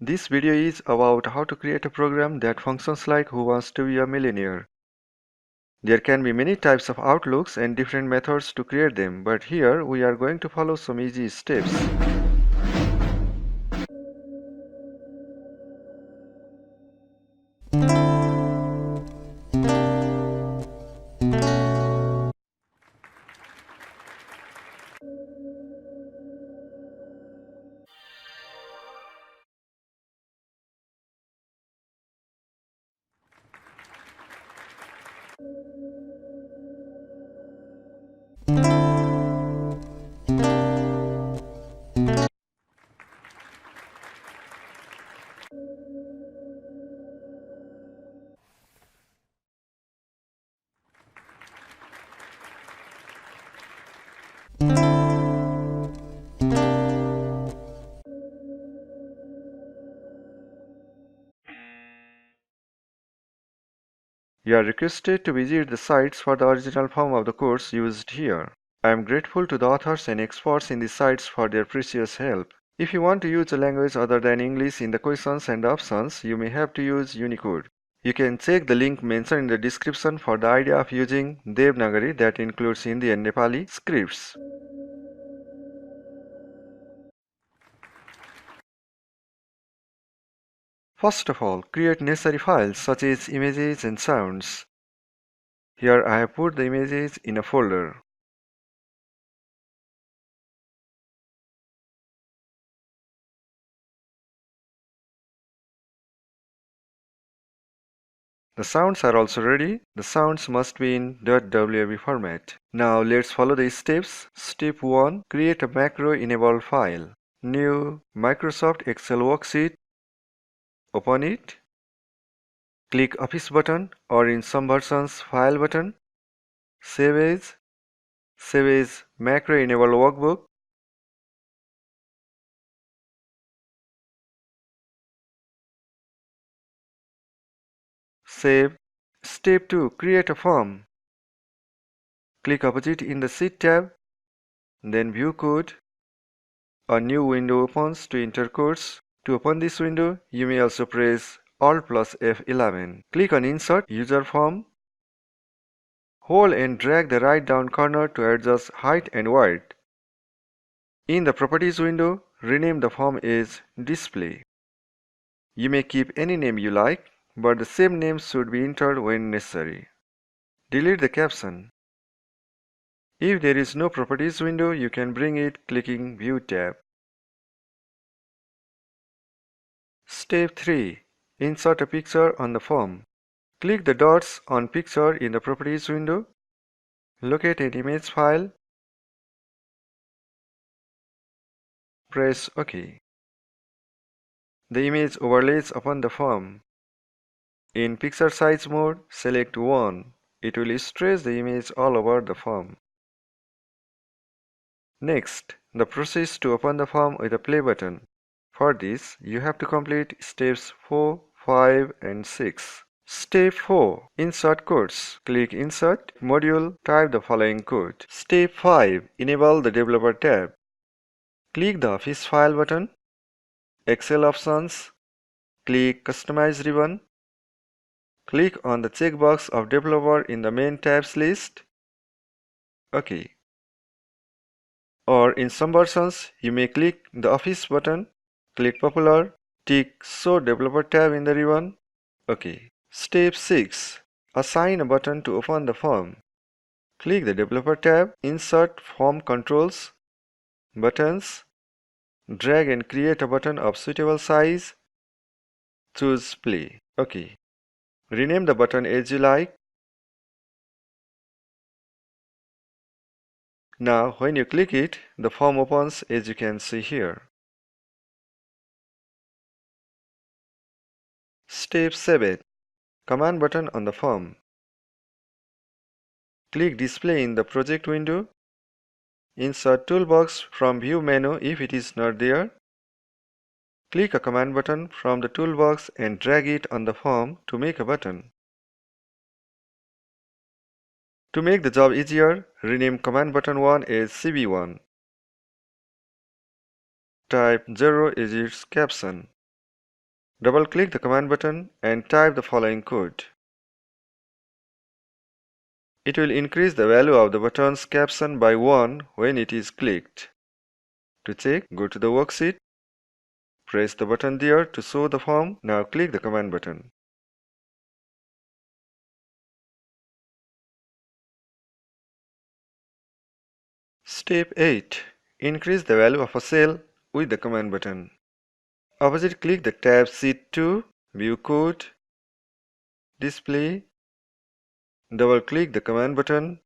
This video is about how to create a program that functions like Who Wants to Be a Millionaire. There can be many types of outlooks and different methods to create them, but here we are going to follow some easy steps. You are requested to visit the sites for the original form of the course used here. I am grateful to the authors and experts in these sites for their precious help. If you want to use a language other than English in the questions and options, you may have to use Unicode. You can check the link mentioned in the description for the idea of using Devanagari that includes Hindi and Nepali scripts. First of all, create necessary files such as images and sounds. Here I have put the images in a folder. The sounds are also ready. The sounds must be in .wav format. Now let's follow the steps. Step 1. Create a macro enabled file. New Microsoft Excel worksheet. Open it. Click Office button or in some versions File button. Save as. Save as macro enabled workbook. Save. Step 2. Create a form. Click opposite in the Sheet tab. Then View Code. A new window opens to enter codes. To open this window, you may also press Alt plus F11. Click on Insert User Form. Hold and drag the right down corner to adjust height and width. In the Properties window, rename the form as Display. You may keep any name you like, but the same name should be entered when necessary. Delete the caption. If there is no Properties window, you can bring it clicking View tab. Step 3. Insert a picture on the form. Click the dots on picture in the Properties window. Locate an image file. Press OK. The image overlays upon the form. In picture size mode, select 1. It will stretch the image all over the form. Next, the process to open the form with a play button. For this, you have to complete steps 4, 5 and 6. Step 4. Insert codes. Click Insert Module, type the following code. Step 5. Enable the Developer tab. Click the Office File button. Excel options. Click Customize ribbon. Click on the checkbox of Developer in the Main tabs list. OK. Or in some versions, you may click the Office button. Click Popular. Tick Show Developer tab in the ribbon. OK. Step 6. Assign a button to open the form. Click the Developer tab. Insert Form Controls. Buttons. Drag and create a button of suitable size. Choose Play. OK. Rename the button as you like. Now when you click it, the form opens as you can see here. Step 7. Command button on the form. Click Display in the project window. Insert Toolbox from View menu if it is not there. Click a command button from the toolbox and drag it on the form to make a button. To make the job easier, rename command button 1 as CB1. Type 0 as its caption. Double-click the command button and type the following code. It will increase the value of the button's caption by 1 when it is clicked. To check, go to the worksheet, press the button there to show the form. Now click the command button. Step 8. Increase the value of a cell with the command button. Opposite, click the tab Sheet 2, View Code, Display. Double-click the command button.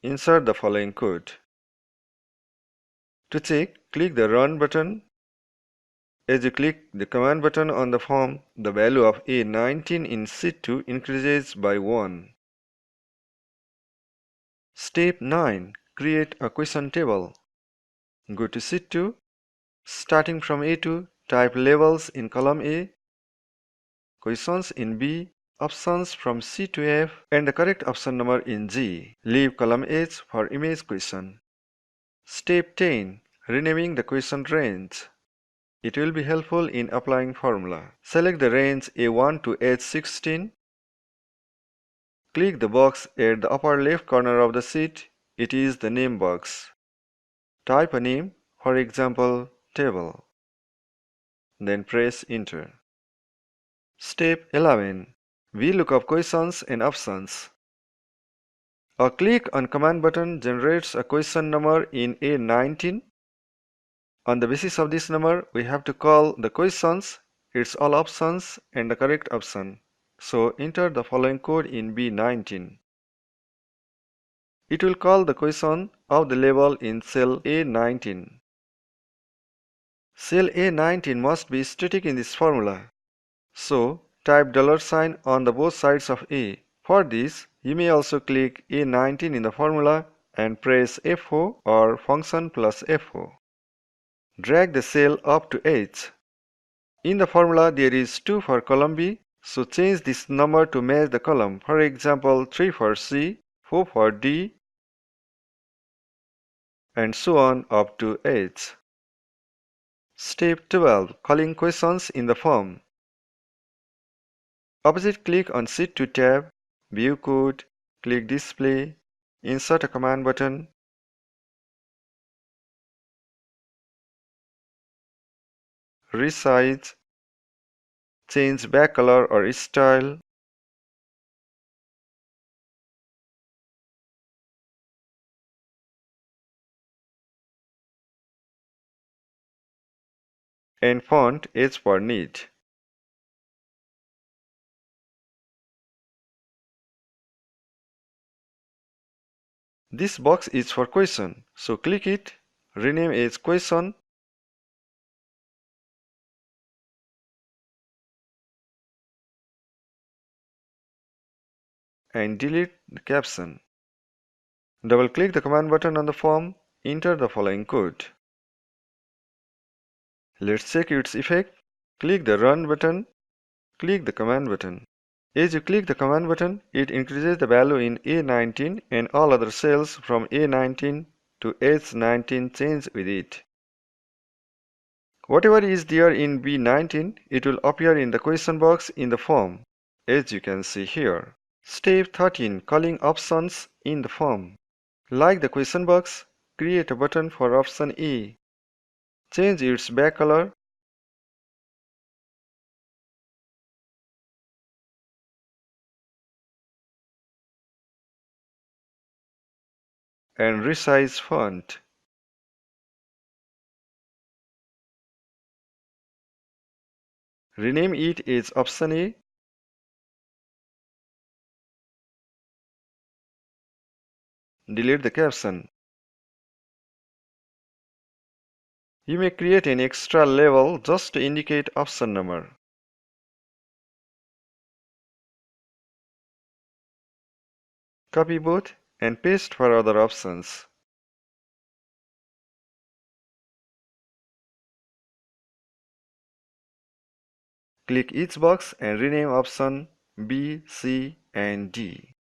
Insert the following code. To check, click the Run button. As you click the command button on the form, the value of A19 in Sheet 2 increases by 1. Step 9. Create a question table. Go to Sheet 2. Starting from A2, type labels in column A, questions in B, options from C to F, and the correct option number in G. Leave column H for image question. Step 10. Renaming the question range. It will be helpful in applying formula. Select the range A1 to H16. Click the box at the upper left corner of the sheet. It is the name box. Type a name, for example, table. Then press enter. Step 11. Vlookup questions and options. A click on command button generates a question number in A19. On the basis of this number, we have to call the questions, its all options, and the correct option. So enter the following code in B19. It will call the question of the label in cell A19. Cell A19 must be static in this formula. So type $sign on the both sides of A. For this, you may also click A19 in the formula and press F4 or function plus F4. Drag the cell up to H. In the formula, there is 2 for column B, so change this number to match the column. For example, 3 for C, 4 for D, and so on up to H. Step 12. Calling questions in the form. Opposite, click on Sheet 2 tab, View Code, click Display, insert a command button, resize, change back color or style, and font as per need. This box is for question, so click it, rename as question, and delete the caption. Double-click the command button on the form, enter the following code. Let's check its effect. Click the Run button, click the command button. As you click the command button, it increases the value in A19 and all other cells from A19 to H19 change with it. Whatever is there in B19, it will appear in the question box in the form, as you can see here. Step 13. Calling options in the form. Like the question box, create a button for option E. Change its back color and resize font. Rename it as option A. Delete the caption. You may create an extra label just to indicate option number. Copy both and paste for other options. Click each box and rename option B, C, and D.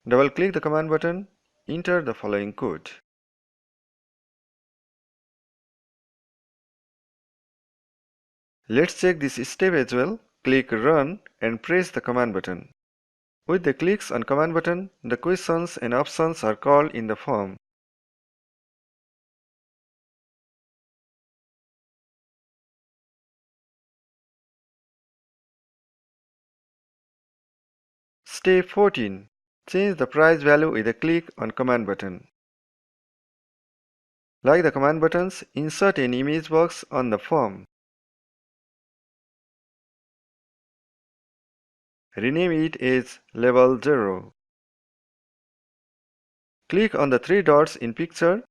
Double-click the command button, enter the following code. Let's check this step as well. Click Run and press the command button. With the clicks on command button, the questions and options are called in the form. Step 14. Change the price value with a click on command button. Like the command buttons, insert an image box on the form. Rename it as Level 0. Click on the three dots in picture,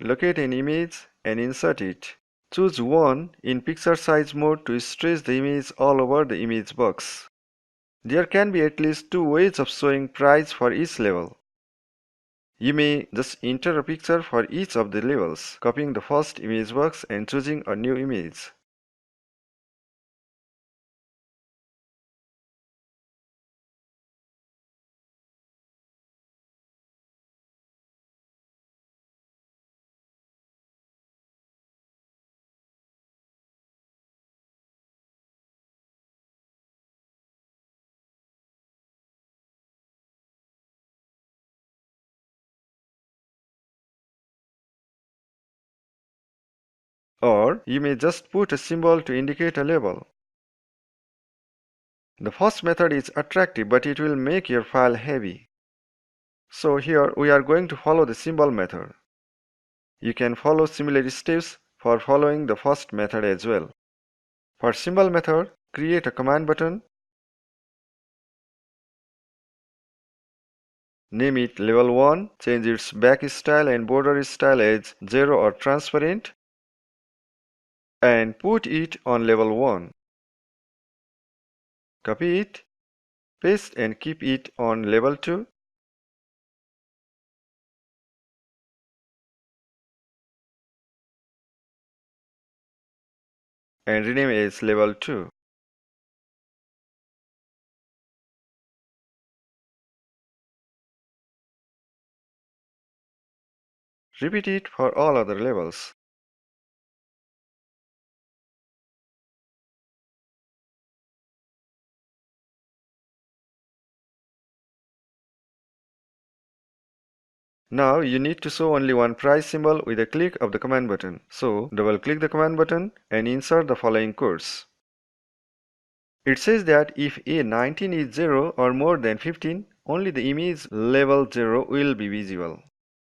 locate an image and insert it. Choose one in picture size mode to stretch the image all over the image box. There can be at least two ways of showing price for each level. You may just enter a picture for each of the levels, copying the first image box and choosing a new image. Or you may just put a symbol to indicate a level. The first method is attractive, but it will make your file heavy. So here we are going to follow the symbol method. You can follow similar steps for following the first method as well. For symbol method, create a command button. Name it level 1, change its back style and border style as 0 or transparent, and put it on level 1. Copy it, paste and keep it on level 2. And rename as level 2. Repeat it for all other levels. Now you need to show only one price symbol with a click of the command button. So double click the command button and insert the following codes. It says that if A19 is 0 or more than 15, only the image level 0 will be visible.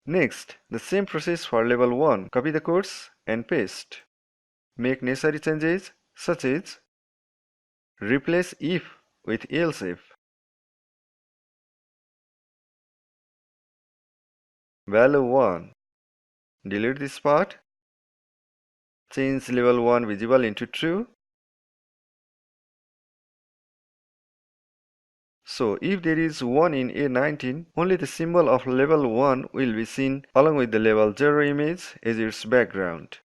Next, the same process for level 1. Copy the codes and paste. Make necessary changes such as replace if with else if, value 1, delete this part, change level 1 visible into true. So if there is 1 in A19, only the symbol of level 1 will be seen along with the level 0 image as its background.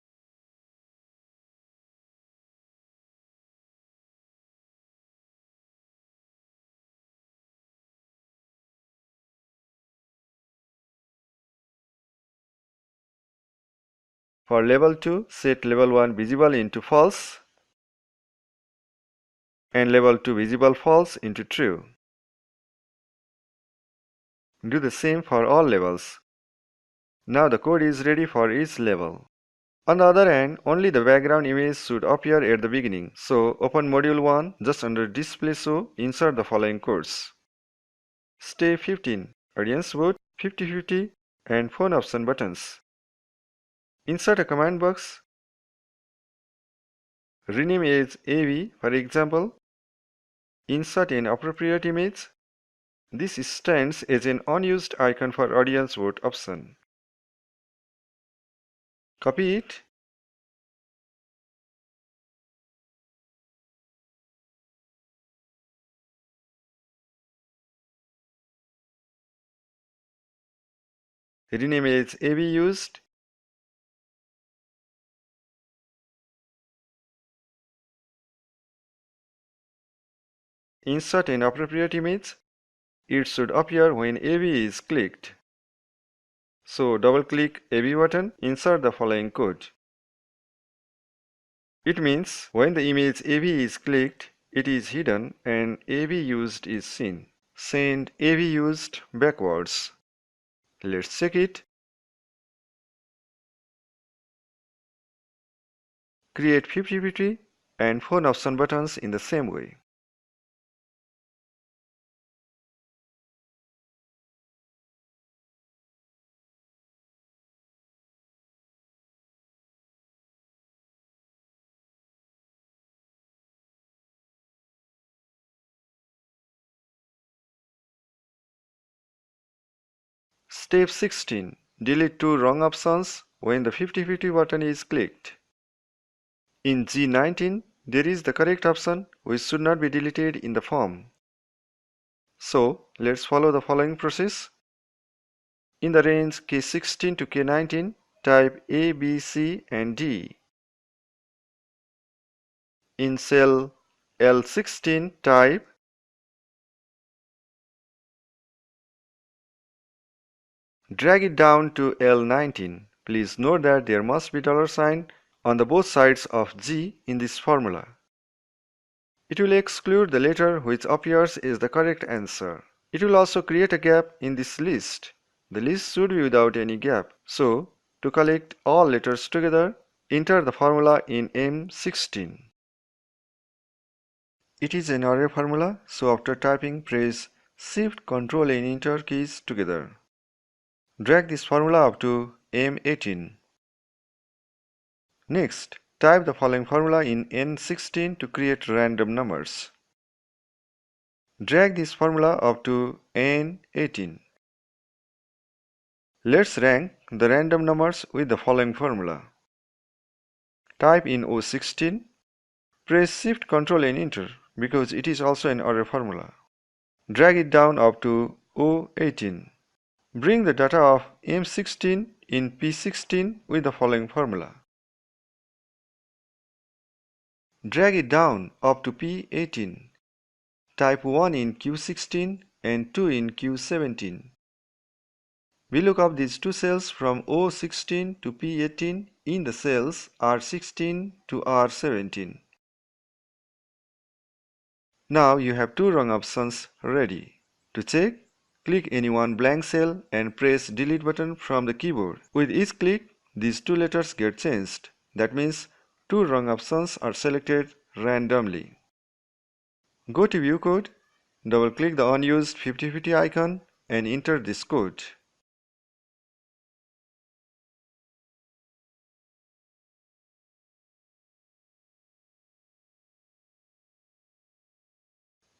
For level 2, set level 1 visible into false and level 2 visible false into true. Do the same for all levels. Now the code is ready for each level. On the other hand, only the background image should appear at the beginning. So open module 1, just under display show, insert the following codes. Step 15. Audience vote 50-50 and phone option buttons. Insert a command box. Rename as AV, for example. Insert an appropriate image. This stands as an unused icon for audience vote option. Copy it. Rename as AV used. Insert an appropriate image. It should appear when AB is clicked. So double-click AB button, insert the following code. It means when the image AB is clicked, it is hidden and AB used is seen. Send AB used backwards. Let's check it. Create 50-50 and phone option buttons in the same way. Step 16. Delete two wrong options when the 50-50 button is clicked. In G19, there is the correct option which should not be deleted in the form. So, let's follow the following process. In the range K16 to K19, type A, B, C and D. In cell L16, type drag it down to L19. Please note that there must be $sign on the both sides of G in this formula. It will exclude the letter which appears as the correct answer. It will also create a gap in this list. The list should be without any gap. So, to collect all letters together, enter the formula in M16. It is an array formula, so after typing, press Shift, Ctrl and Enter keys together. Drag this formula up to M18. Next, type the following formula in N16 to create random numbers. Drag this formula up to N18. Let's rank the random numbers with the following formula. Type in O16. Press Shift, Ctrl and Enter because it is also an array formula. Drag it down up to O18. Bring the data of M16 in P16 with the following formula. Drag it down up to P18. Type 1 in Q16 and 2 in Q17. We look up these two cells from O16 to P18 in the cells R16 to R17. Now you have two wrong options ready. To check, click any one blank cell and press delete button from the keyboard. With each click, these two letters get changed. That means two wrong options are selected randomly. Go to View Code, double-click the unused 50-50 icon and enter this code.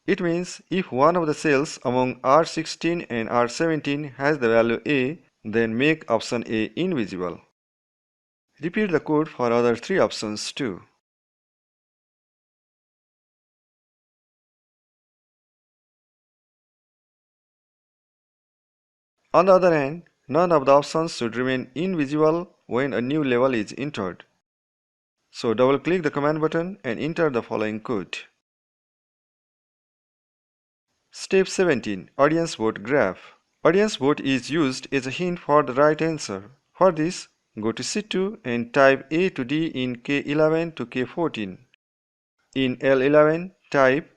It means if one of the cells among R16 and R17 has the value A, then make option A invisible. Repeat the code for other three options too. On the other hand, none of the options should remain invisible when a new level is entered. So double-click the command button and enter the following code. Step 17. Audience vote graph. Audience vote is used as a hint for the right answer. For this, go to C2 and type A to D in K11 to K14. In L11, type,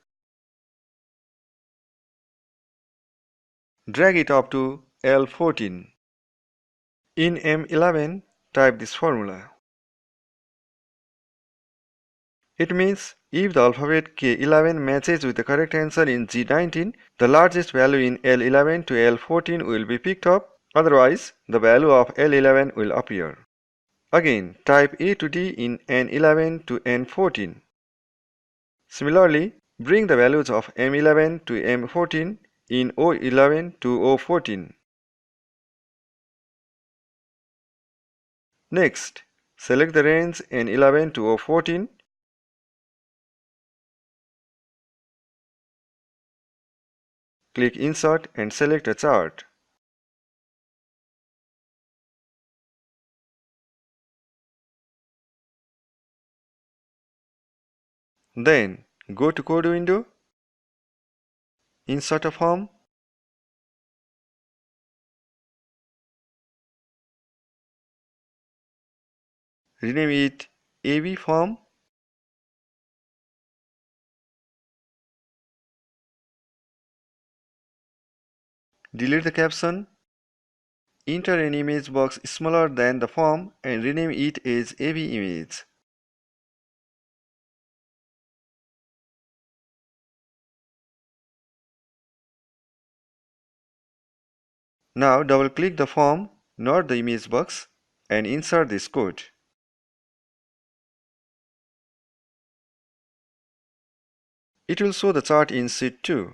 drag it up to L14. In M11, type this formula. It means if the alphabet K11 matches with the correct answer in G19, the largest value in L11 to L14 will be picked up, otherwise the value of L11 will appear. Again, type A to D in N11 to N14. Similarly, bring the values of M11 to M14 in O11 to O14. Next, select the range N11 to O14. Click Insert and select a chart. Then, go to Code window, insert a form, Rename it AB form. Delete the caption. Enter an image box smaller than the form and rename it as AB image. Now double-click the form, not the image box, and insert this code. It will show the chart in sheet 2.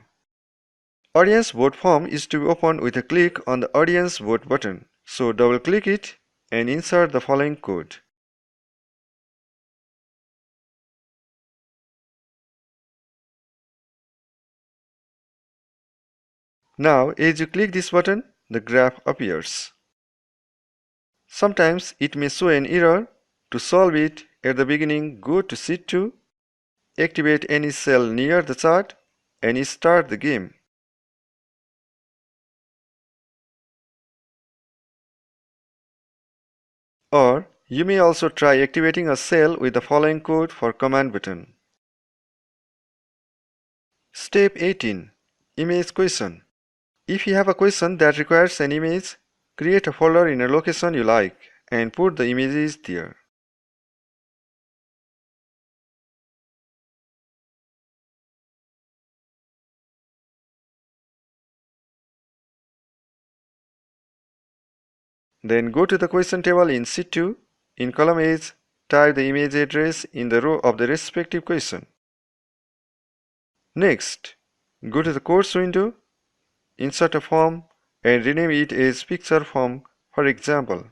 Audience vote form is to be opened with a click on the audience vote button. So double-click it and insert the following code. Now, as you click this button, the graph appears. Sometimes it may show an error. To solve it, at the beginning, go to sheet 2, activate any cell near the chart, and start the game. Or, you may also try activating a cell with the following code for command button. Step 18. Image question. If you have a question that requires an image, create a folder in a location you like and put the images there. Then go to the question table in sheet 2. In column H, type the image address in the row of the respective question. Next, go to the course window, insert a form, and rename it as picture form, for example.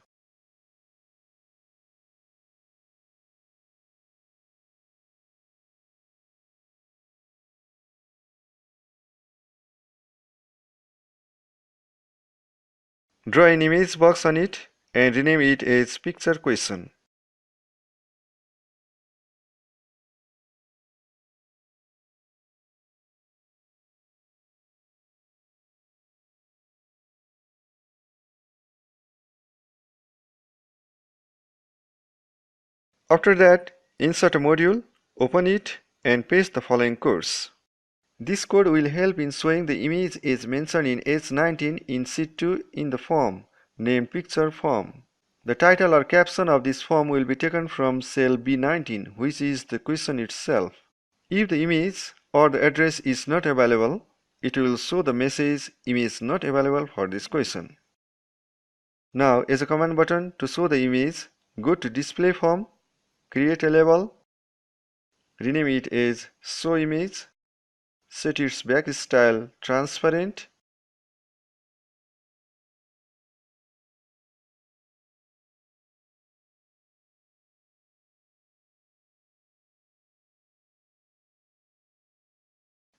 Draw an image box on it and rename it as picture question. After that, insert a module, open it, and paste the following course. This code will help in showing the image as mentioned in H19 in sheet 2 in the form named picture form. The title or caption of this form will be taken from cell B19, which is the question itself. If the image or the address is not available, it will show the message image not available for this question. Now, as a command button to show the image, go to display form, create a label, rename it as show image, set its back style transparent,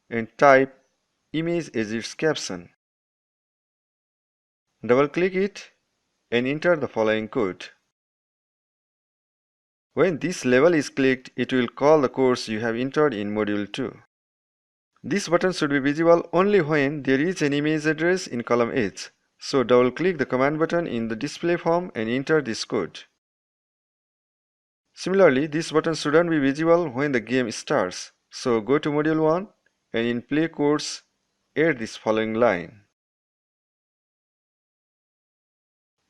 and type image as its caption. Double-click it and enter the following code. When this label is clicked, it will call the course you have entered in Module 2. This button should be visible only when there is an image address in column H. So double-click the command button in the display form and enter this code. Similarly, this button shouldn't be visible when the game starts. So go to Module 1 and in Play Course, add this following line.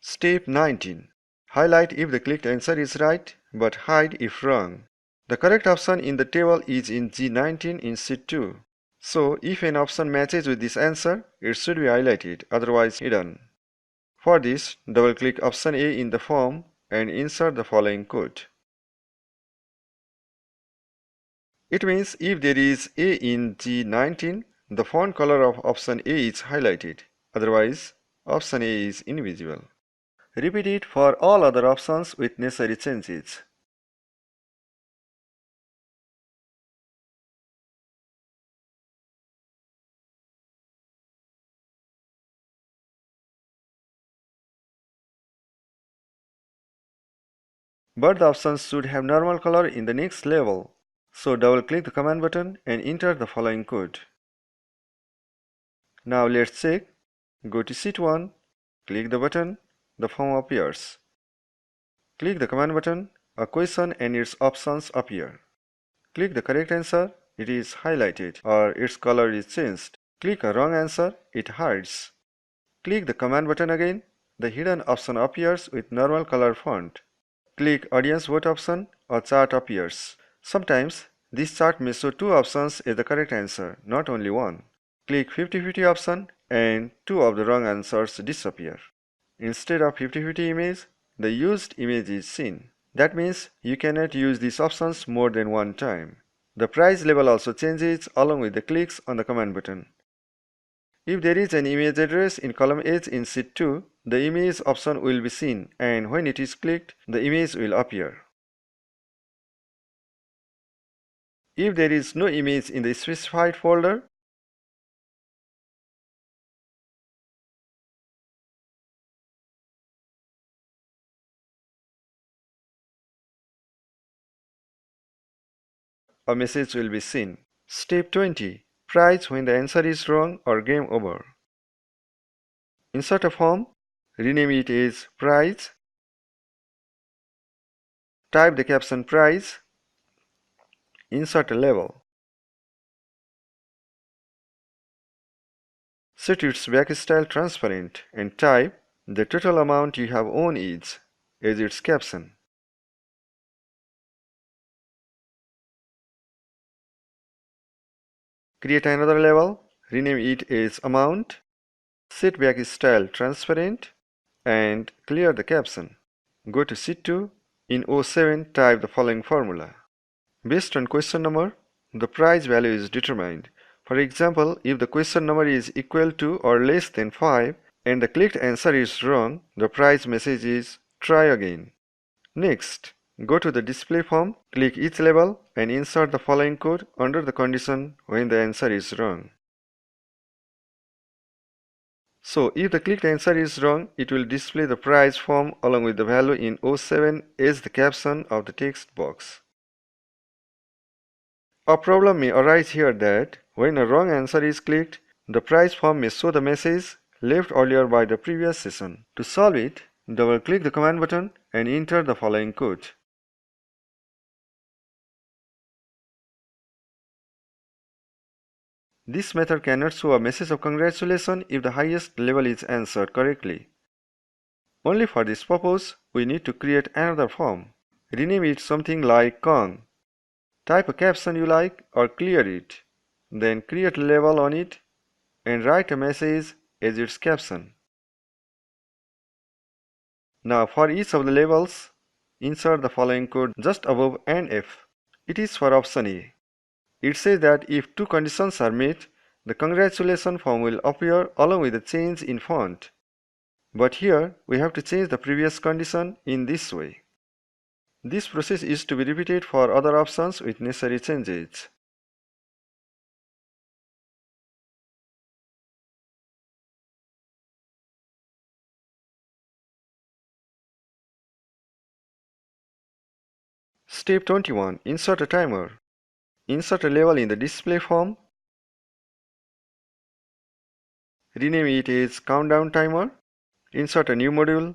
Step 19. Highlight if the clicked answer is right, but hide if wrong. The correct option in the table is in G19 in sheet 2. So, if an option matches with this answer, it should be highlighted, otherwise hidden. For this, double-click option A in the form and insert the following code. It means if there is A in G19, the font color of option A is highlighted, otherwise option A is invisible. Repeat it for all other options with necessary changes. But the options should have normal color in the next level. So double-click the command button and enter the following code. Now let's check. Go to sheet 1, click the button, the form appears. Click the command button A question and its options appear. Click the correct answer, it is highlighted or its color is changed. Click a wrong answer, it hides. Click the command button again, the hidden option appears with normal color font. Click audience vote option, a chart appears. Sometimes this chart may show two options as the correct answer, not only one. Click 50-50 option and two of the wrong answers disappear. Instead of 50-50 image, the used image is seen. That means you cannot use these options more than one time. The price level also changes along with the clicks on the command button. If there is an image address in column H in sheet 2, the image option will be seen and when it is clicked, the image will appear. If there is no image in the specified folder, a message will be seen. Step 20. Price when the answer is wrong or game over. Insert a form, rename it as price, type the caption price, insert a label. Set its back style transparent and type the total amount you have won is as its caption. Create another label, rename it as amount, set back style transparent and clear the caption. Go to sheet 2, in O7 type the following formula. Based on question number, the price value is determined. For example, if the question number is equal to or less than 5 and the clicked answer is wrong, the price message is try again. Next, go to the display form, click each label and insert the following code under the condition when the answer is wrong. So if the clicked answer is wrong, it will display the price form along with the value in O7 as the caption of the text box. A problem may arise here that when a wrong answer is clicked, the price form may show the message left earlier by the previous session. To solve it, double-click the command button and enter the following code. This method cannot show a message of congratulations if the highest level is answered correctly. Only for this purpose, we need to create another form. Rename it something like Kong. Type a caption you like or clear it. Then create a label on it and write a message as its caption. Now for each of the labels, insert the following code just above and F. It is for option A. It says that if two conditions are met, the congratulations form will appear along with a change in font. But here we have to change the previous condition in this way. This process is to be repeated for other options with necessary changes. Step 21. Insert a timer. Insert a label in the display form. Rename it as countdown timer. Insert a new module.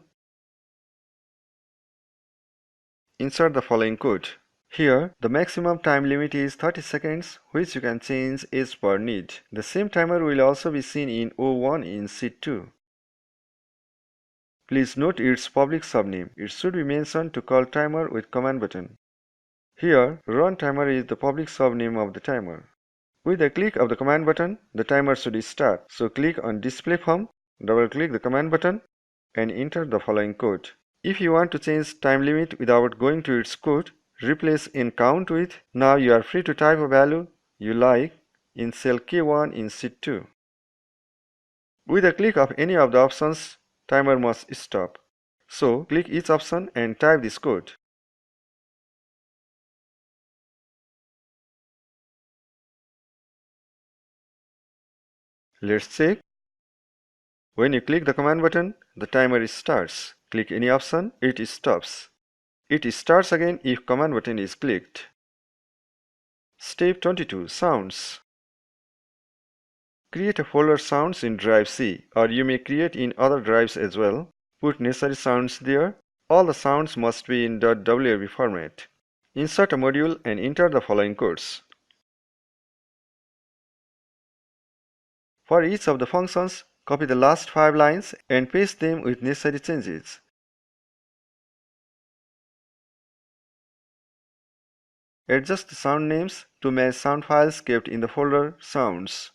Insert the following code. Here, the maximum time limit is 30 seconds, which you can change as per need. The same timer will also be seen in O1 in sheet 2. Please note its public subname. It should be mentioned to call timer with command button. Here, run timer is the public subname of the timer. With a click of the command button, the timer should start. So click on display form, double click the command button and enter the following code. If you want to change time limit without going to its code, replace in count with. Now you are free to type a value you like in cell K1 in sheet 2. With a click of any of the options, timer must stop. So click each option and type this code. Let's check. When you click the command button, the timer starts. Click any option, it stops. It starts again if command button is clicked. Step 22. Sounds. Create a folder sounds in drive C, or you may create in other drives as well. Put necessary sounds there. All the sounds must be in .wav format. Insert a module and enter the following codes. For each of the functions, copy the last 5 lines and paste them with necessary changes. Adjust the sound names to match sound files kept in the folder Sounds.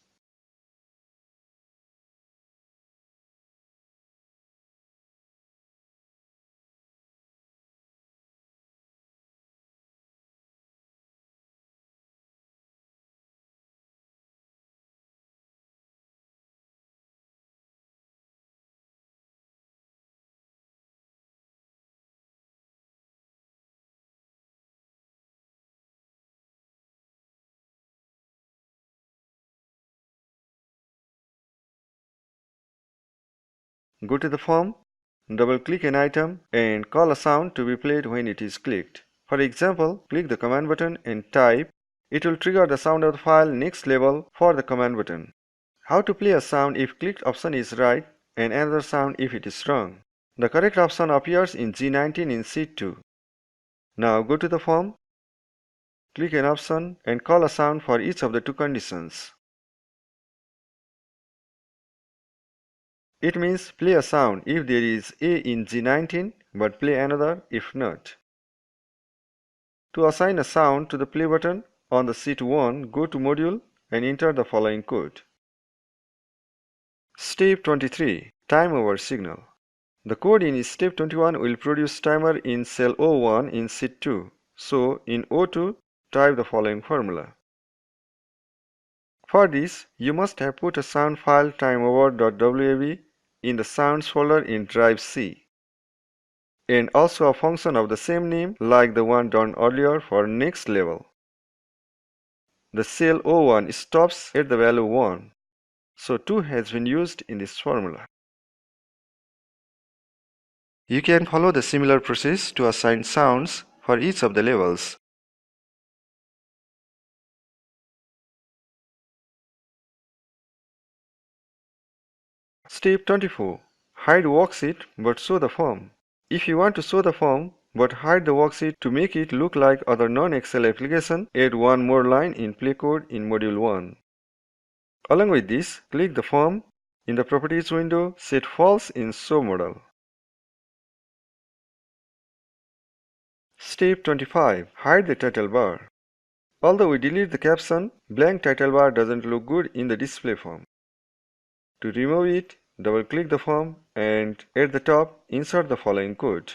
Go to the form, double-click an item, and call a sound to be played when it is clicked. For example, click the command button and type. It will trigger the sound of the file next level for the command button. How to play a sound if clicked option is right and another sound if it is wrong. The correct option appears in G19 in sheet 2. Now go to the form, click an option and call a sound for each of the two conditions. It means play a sound if there is A in G19 but play another if not. To assign a sound to the play button on the sheet 1, go to module and enter the following code. Step 23. Time over signal. The code in step 21 will produce timer in cell O1 in sheet 2. So in O2, type the following formula. For this, you must have put a sound file timeover.wav in the sounds folder in drive C, and also a function of the same name like the one done earlier for next level. The cell O1 stops at the value 1, so 2 has been used in this formula. You can follow the similar process to assign sounds for each of the levels. Step 24. Hide worksheet but show the form. If you want to show the form but hide the worksheet to make it look like other non-Excel application, add one more line in play code in module 1. Along with this, click the form. In the properties window, set false in show model. Step 25. Hide the title bar. Although we delete the caption, blank title bar doesn't look good in the display form. To remove it, double-click the form and at the top, insert the following code.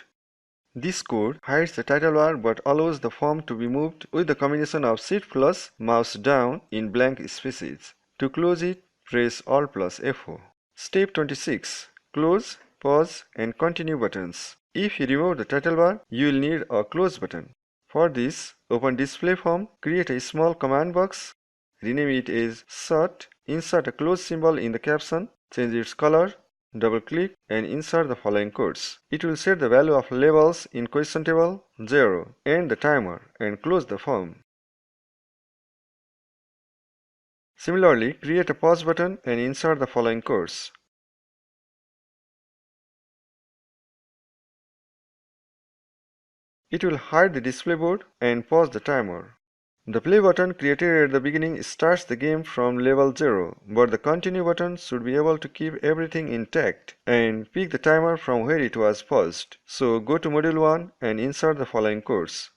This code hides the title bar but allows the form to be moved with the combination of Shift plus mouse down in blank spaces. To close it, press Alt plus F4. Step 26. Close, pause and continue buttons. If you remove the title bar, you will need a close button. For this, open display form, create a small command box, rename it as short, insert a close symbol in the caption, change its color, double-click and insert the following codes. It will set the value of levels in question table 0, end the timer and close the form. Similarly, create a pause button and insert the following codes. It will hide the display board and pause the timer. The play button created at the beginning starts the game from level 0, but the continue button should be able to keep everything intact and pick the timer from where it was paused. So go to module 1 and insert the following codes.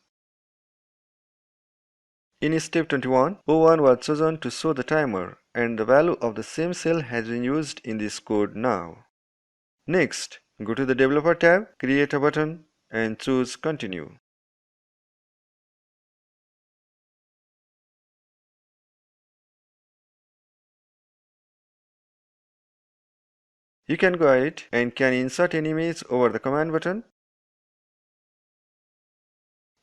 In step 21, O1 was chosen to show the timer and the value of the same cell has been used in this code now. Next, go to the Developer tab, create a button and choose Continue. You can go ahead and can insert an image over the command button,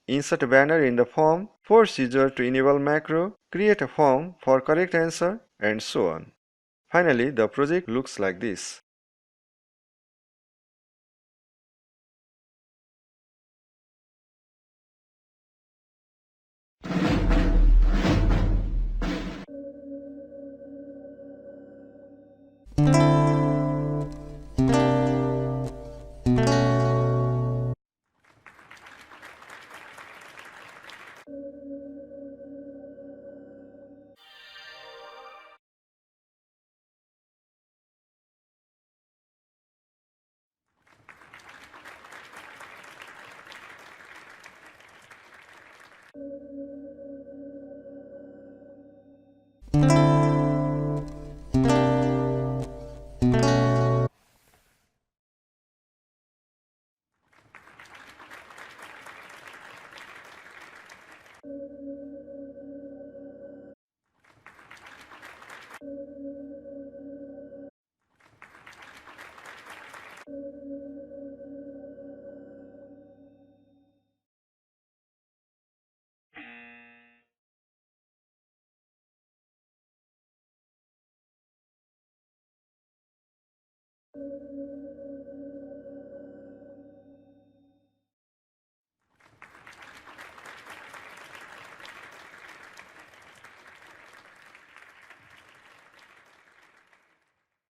insert a banner in the form, force user to enable macro, create a form for correct answer, and so on. Finally, the project looks like this.